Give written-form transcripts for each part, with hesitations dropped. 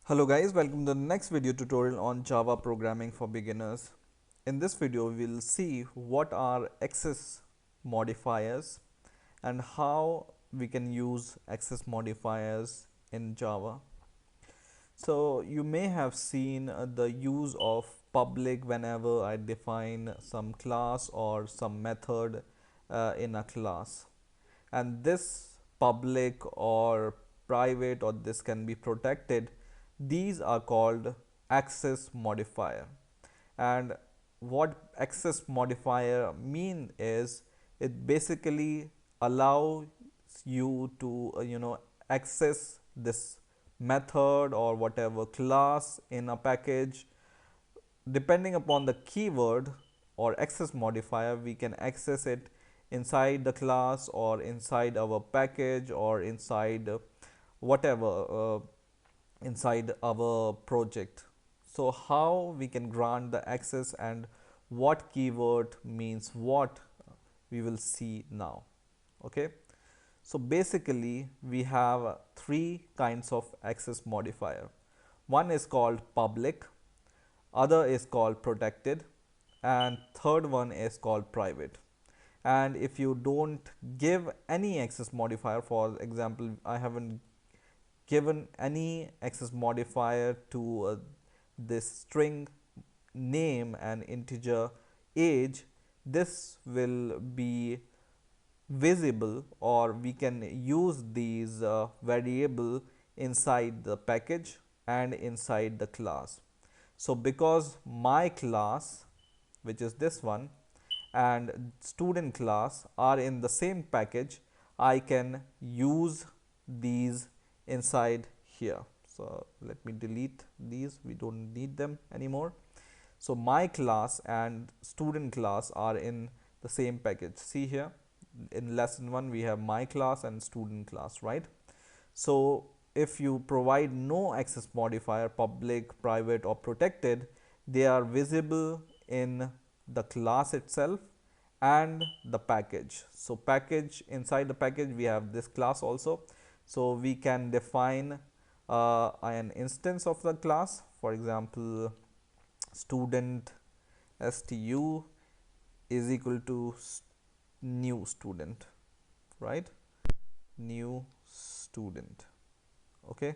Hello guys, welcome to the next video tutorial on Java programming for beginners. In this video, we'll see what are access modifiers and how we can use access modifiers in Java. So you may have seen the use of public whenever I define some class or some method in a class. And this public or private or this can be protected, these are called access modifier. And what access modifier mean is it basically allows you to access this method or whatever class in a package. Depending upon the keyword or access modifier, we can access it inside the class or inside our package or inside whatever inside our project. So how we can grant the access and what keyword means what, we will see now. Okay, so basically we have three kinds of access modifier. One is called public, other is called protected, and third one is called private. And if you don't give any access modifier, for example, I haven't given any access modifier to this string name and integer age, this will be visible, or we can use these variable inside the package and inside the class. So because my class, which is this one, and student class are in the same package, I can use these inside here. So let me delete these, we don't need them anymore. So my class and student class are in the same package. See here in lesson 1 we have my class and student class, right? So if you provide no access modifier, public, private or protected, they are visible in the class itself and the package. So package, inside the package we have this class also. So we can define an instance of the class, for example student stu is equal to new student, right? New student. Okay,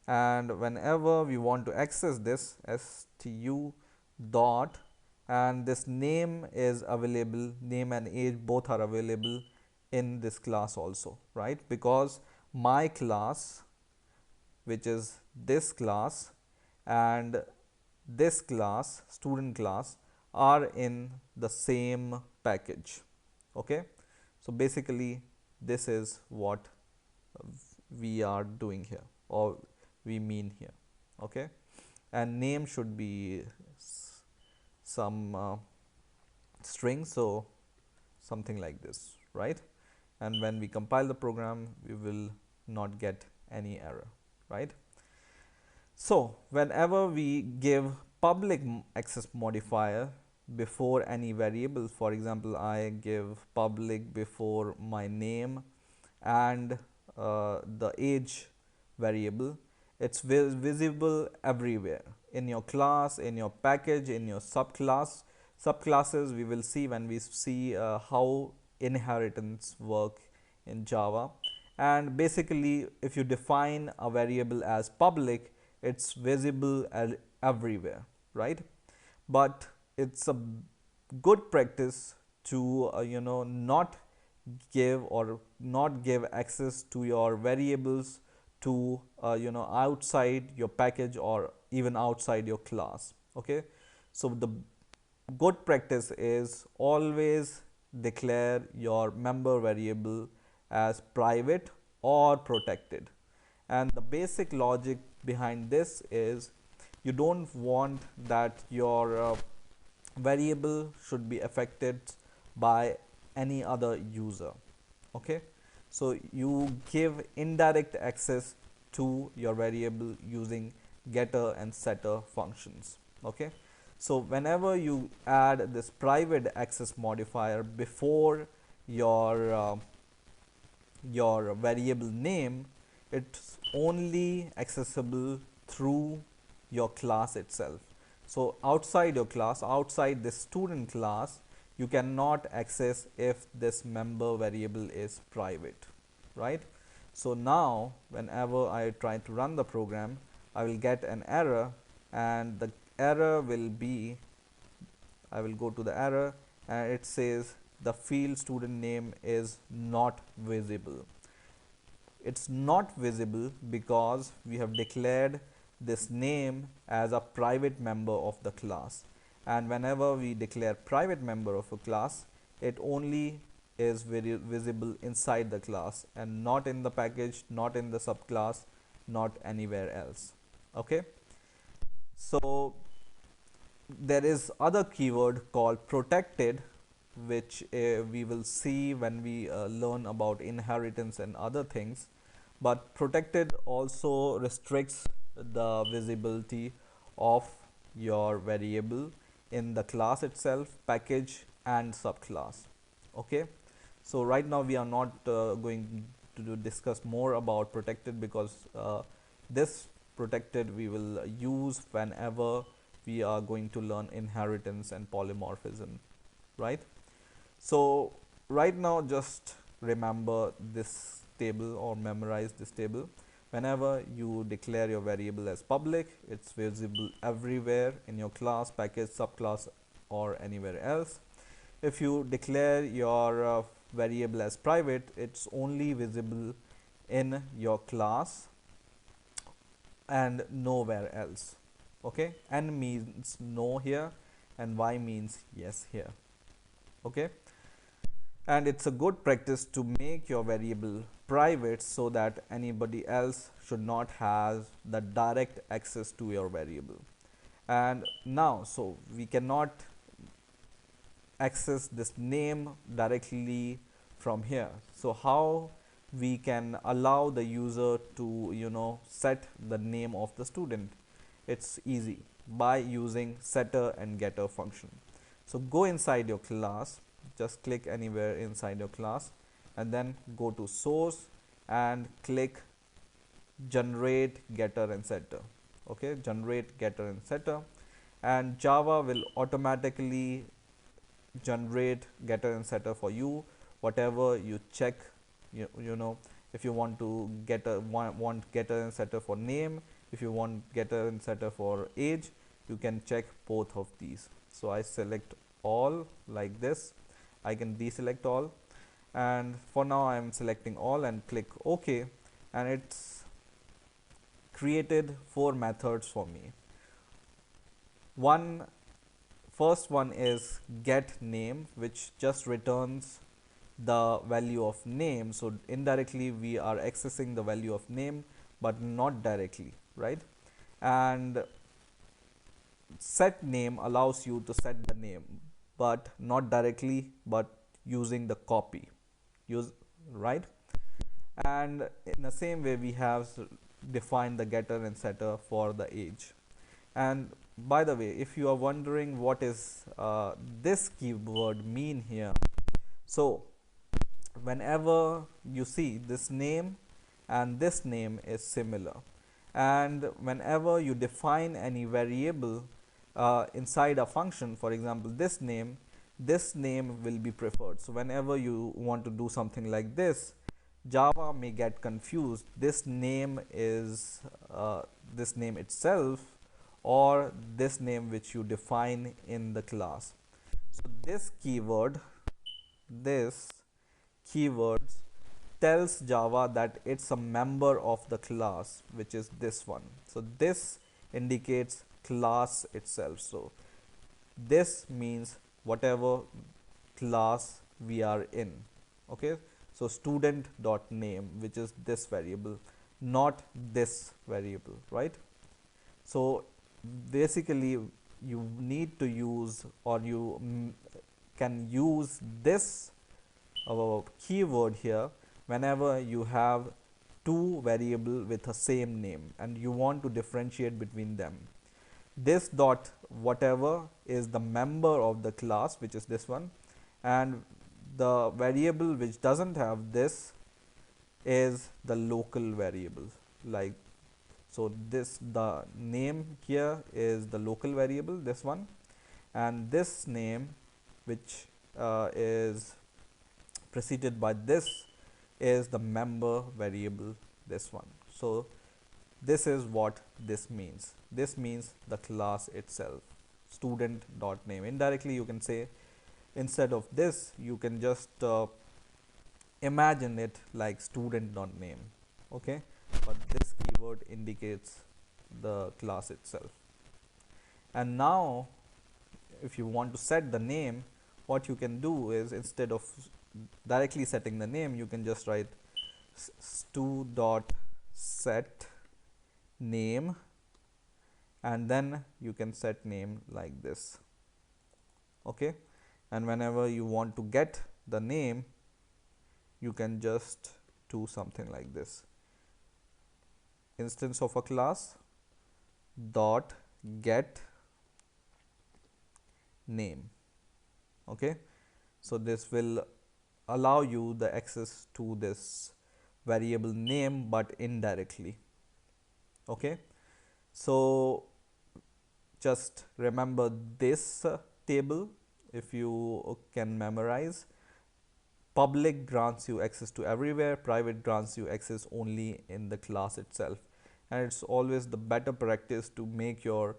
and whenever we want to access this stu dot, and this name is available, name and age both are available in this class also, right? Because my class, which is this class, and this class, student class, are in the same package. Okay, so basically this is what we are doing here, or we mean here. Okay, and name should be some string, so something like this, right? And when we compile the program, we will not get any error, right? So whenever we give public access modifier before any variable, for example I give public before my name and the age variable, it's visible everywhere in your class, in your package, in your subclasses. We will see when we see how inheritance work in Java. And basically if you define a variable as public, it's visible everywhere, right? But it's a good practice to not give or not give access to your variables to outside your package or even outside your class. Okay, so the good practice is always declare your member variable as private or protected. And the basic logic behind this is you don't want that your variable should be affected by any other user. Okay, so you give indirect access to your variable using getter and setter functions. Okay, so whenever you add this private access modifier before your variable name, it's only accessible through your class itself. So outside your class, outside this student class, you cannot access if this member variable is private, right? So now whenever I try to run the program, I will get an error, and the error will be, I will go to the error, and it says the field student name is not visible. It's not visible because we have declared this name as a private member of the class, and whenever we declare private member of a class, it only is very visible inside the class and not in the package, not in the subclass, not anywhere else. Okay, so there is other keyword called protected, which we will see when we learn about inheritance and other things. But protected also restricts the visibility of your variable in the class itself, package and subclass. Okay, so right now we are not going to discuss more about protected, because this protected we will use whenever we are going to learn inheritance and polymorphism, right? So right now just remember this table or memorize this table. Whenever you declare your variable as public, it's visible everywhere in your class, package, subclass, or anywhere else. If you declare your variable as private, it's only visible in your class and nowhere else. Okay, n means no here and y means yes here. Okay, and it's a good practice to make your variable private so that anybody else should not have the direct access to your variable. And now, so we cannot access this name directly from here. So how we can allow the user to set the name of the student? It's easy, by using setter and getter function. So go inside your class, just click anywhere inside your class, and then go to source and click generate getter and setter. Okay, generate getter and setter, and Java will automatically generate getter and setter for you, whatever you check. If you want to want getter and setter for name, if you want getter and setter for age, you can check both of these. So I select all like this. I can deselect all, and for now I am selecting all and click OK, and it's created 4 methods for me. First one is get name, which just returns the value of name. So indirectly we are accessing the value of name, but not directly, right? And set name allows you to set the name, but not directly, but using the copy, right? And in the same way we have defined the getter and setter for the age. And by the way, if you are wondering what is this keyword mean here, so whenever you see this name and this name is similar, and whenever you define any variable inside a function, for example this name will be preferred. So whenever you want to do something like this, Java may get confused. This name is this name itself, or this name which you define in the class. So this keywords tells Java that it's a member of the class, which is this one. So this indicates class itself. So this means whatever class we are in. Okay, so student.name, which is this variable, not this variable, right? So basically you need to use, or you can use this keyword here whenever you have 2 variable with the same name and you want to differentiate between them. This dot whatever is the member of the class, which is this one, and the variable which doesn't have this is the local variable. Like So this, the name here is the local variable, this one, and this name which is preceded by this is the member variable, this one. So this is what this means. This means the class itself, student dot name. Indirectly you can say, instead of this you can just imagine it like student dot name. Okay, but this keyword indicates the class itself. And now if you want to set the name, what you can do is, instead of directly setting the name, you can just write stu dot set name, and then you can set name like this. Okay, and whenever you want to get the name, you can just do something like this: instance of a class dot get name. Okay, so this will allow you the access to this variable name, but indirectly. Okay, so just remember this table. If you can memorize, public grants you access to everywhere, private grants you access only in the class itself. And it's always the better practice to make your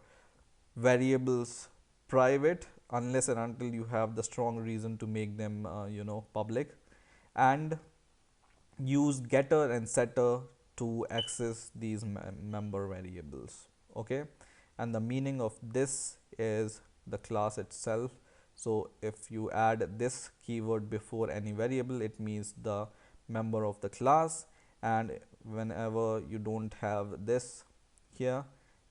variables private unless and until you have the strong reason to make them public, and use getter and setter to access these member variables. Okay, and the meaning of this is the class itself. So if you add this keyword before any variable, it means the member of the class, and whenever you don't have this here,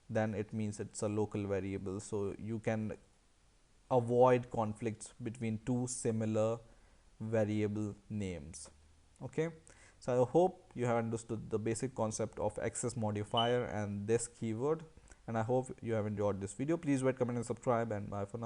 then it means it's a local variable. So you can avoid conflicts between two similar variable names. Okay, so I hope you have understood the basic concept of access modifier and this keyword, and I hope you have enjoyed this video. Please rate, comment and subscribe, and bye for now.